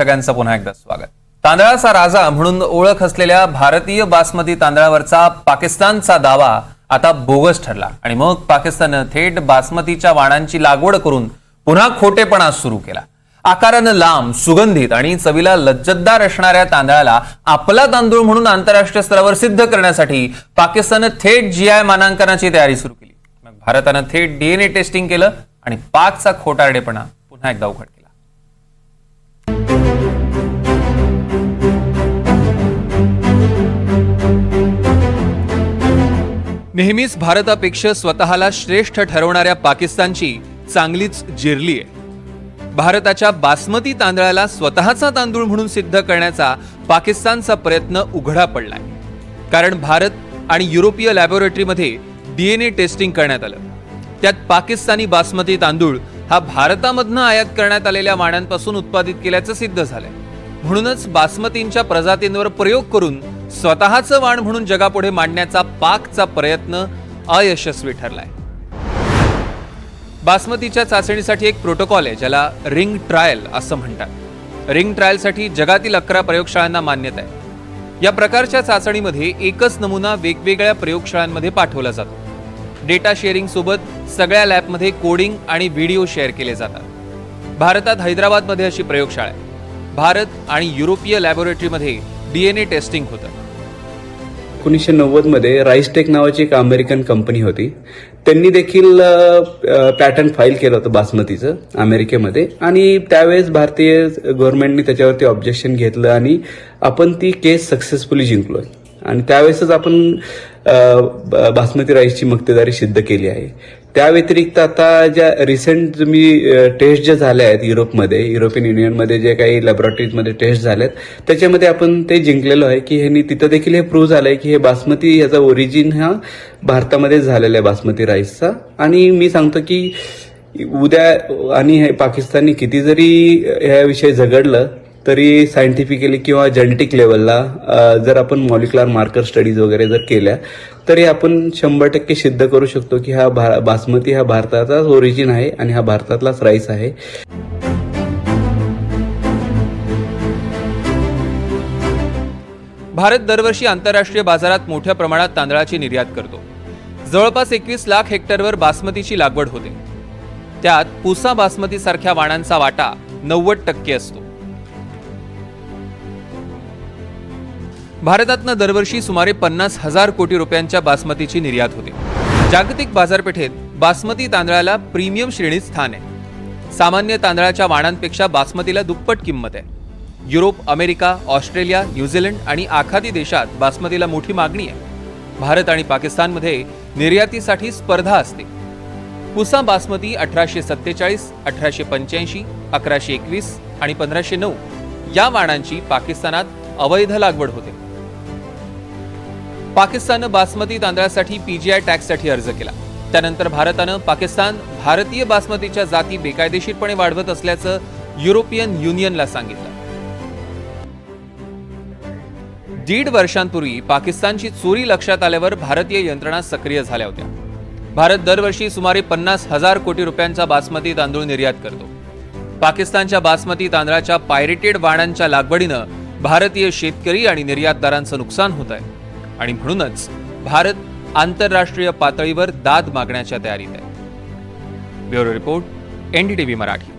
सगळ्यांचं पुन्हा एकदा स्वागत। तांदळाचा राजा म्हणून ओळख असलेल्या भारतीय बासमती तांदळावरचा पाकिस्तानचा दावा आता बोगस ठरला आणि मग पाकिस्तानने थेट बासमतीच्या वाणांची लागवड करून पुन्हा खोटेपणा सुरू केला। आकाराने लांब, सुगंधित आणि चवीला लज्जतदार असणाऱ्या तांदळाला आपला तांदूळ म्हणून आंतरराष्ट्रीय स्तरावर सिद्ध करण्यासाठी पाकिस्तानने थेट जीआय मानांकनाची तयारी सुरू केली। मग भारताने थेट डीएनए टेस्टिंग केलं आणि पाकचा खोटारडेपणा पुन्हा एकदा उघड केला। नेहमीच भारतापेक्षा स्वतःला श्रेष्ठ ठरवणाऱ्या पाकिस्तानची चांगलीच जिरली आहे। भारताच्या बासमती तांदळाला स्वतःचा तांदूळ म्हणून सिद्ध करण्याचा पाकिस्तानचा प्रयत्न उघडा पडलाय। कारण भारत आणि युरोपीय लॅबोरेटरीमध्ये डीएनए टेस्टिंग करण्यात आलं। त्यात पाकिस्तानी बासमती तांदूळ हा भारतामधनं आयात करण्यात आलेल्या वाणांपासून उत्पादित केल्याचं सिद्ध झालंय। म्हणूनच बासमतींच्या प्रजातींवर प्रयोग करून स्वतःचं वाण म्हणून जगापुढे मांडण्याचा पाकचा प्रयत्न अयशस्वी ठरलाय। बासमतीच्या चाचणीसाठी एक प्रोटोकॉल आहे ज्याला रिंग ट्रायल असं म्हणतात। रिंग ट्रायलसाठी जगातील 11 प्रयोगशाळांना मान्यता आहे। या प्रकारच्या चाचणीमध्ये एकच नमुना वेगवेगळ्या प्रयोगशाळांमध्ये पाठवला जातो। डेटा शेअरिंग सोबत सगळ्या लॅबमध्ये कोडिंग आणि व्हिडिओ शेअर केले जातात। भारतात हैदराबादमध्ये अशी प्रयोगशाळा आहे। भारत आणि युरोपीय लॅबोरेटरीमध्ये डीएनए टेस्टिंग होतं। 1990 मध्ये राईसटेक नावाची एक अमेरिकन कंपनी होती। त्यांनी देखील पॅटर्न फाईल केलं होतं बासमतीचं अमेरिकेमध्ये आणि त्यावेळेस भारतीय गव्हर्नमेंटने त्याच्यावरती ऑब्जेक्शन घेतलं आणि आपण ती केस सक्सेसफुली जिंकलोय आणि त्यावेळेसच आपण बासमती राईसची मक्तेदारी सिद्ध केली आहे। त्या व्यतिरिक्त आता ज्या रिसेंट टेस्ट ज्या झाल्या आहेत युरोपमध्ये, युरोपियन युनियनमध्ये जे काही लॅबोरेटरीजमध्ये टेस्ट झाल्यात त्याच्यामध्ये आपण ते जिंकलेलो आहे की ह्यांनी तिथं देखील हे प्रूव्ह झालंय की हे बासमती याचा ओरिजिन हा भारतामध्ये झालेला आहे बासमती राईसचा। आणि मी सांगतो की उद्या आणि हे पाकिस्तानी किती जरी ह्याविषयी झगडलं तरी सायंटिफिकली किंवा जेनेटिक लेवलला जर आपण मॉलिक्युलर मार्कर स्टडीज वगैरे जर केल्या तरी आपण 100% सिद्ध करू शकतो की हा बासमती हा भारताचाच ओरिजिन आहे आणि हा भारतातलाच राईस आहे। भारत दरवर्षी आंतरराष्ट्रीय बाजारात मोठ्या प्रमाणात तांदळाची निर्यात करतो। जवळपास 21 लाख हेक्टरवर बासमतीची लागवड होते। त्यात पुसा बासमती सारख्या वाणांचा वाटा 90% असतो। भारतातनं दरवर्षी सुमारे 50,000 कोटी रुपयांच्या बासमतीची निर्यात होते। जागतिक बाजारपेठेत बासमती तांदळाला प्रीमियम श्रेणीत स्थान आहे। सामान्य तांदळाच्या वाणांपेक्षा बासमतीला दुप्पट किंमत आहे। युरोप, अमेरिका, ऑस्ट्रेलिया, न्यूझीलंड आणि आखाती देशात बासमतीला मोठी मागणी आहे। भारत आणि पाकिस्तानमध्ये निर्यातीसाठी स्पर्धा असते। पुसा बासमती 1847, 1885, 1121 आणि 1509 या वाणांची पाकिस्तानात अवैध लागवड होते। पाकिस्ताननं बासमती तांदळासाठी पीजीआय टॅक्ससाठी अर्ज केला। त्यानंतर भारतानं पाकिस्तान भारतीय बासमतीच्या जाती बेकायदेशीरपणे वाढवत असल्याचं युरोपियन युनियनला सांगितलं। 1.5 वर्षांपूर्वी पाकिस्तानची चोरी लक्षात आल्यावर भारतीय यंत्रणा सक्रिय झाल्या होत्या। भारत दरवर्षी सुमारे 50,000 कोटी रुपयांचा बासमती तांदूळ निर्यात करतो। पाकिस्तानच्या बासमती तांदळाच्या पायरेटेड वाणांच्या लागवडीनं भारतीय शेतकरी आणि निर्यातदारांचं नुकसान होत आहे आणि म्हणूनच भारत आंतरराष्ट्रीय पातळीवर दाद मागण्याच्या तयारीत आहे। Bureau report, NDTV Marathi.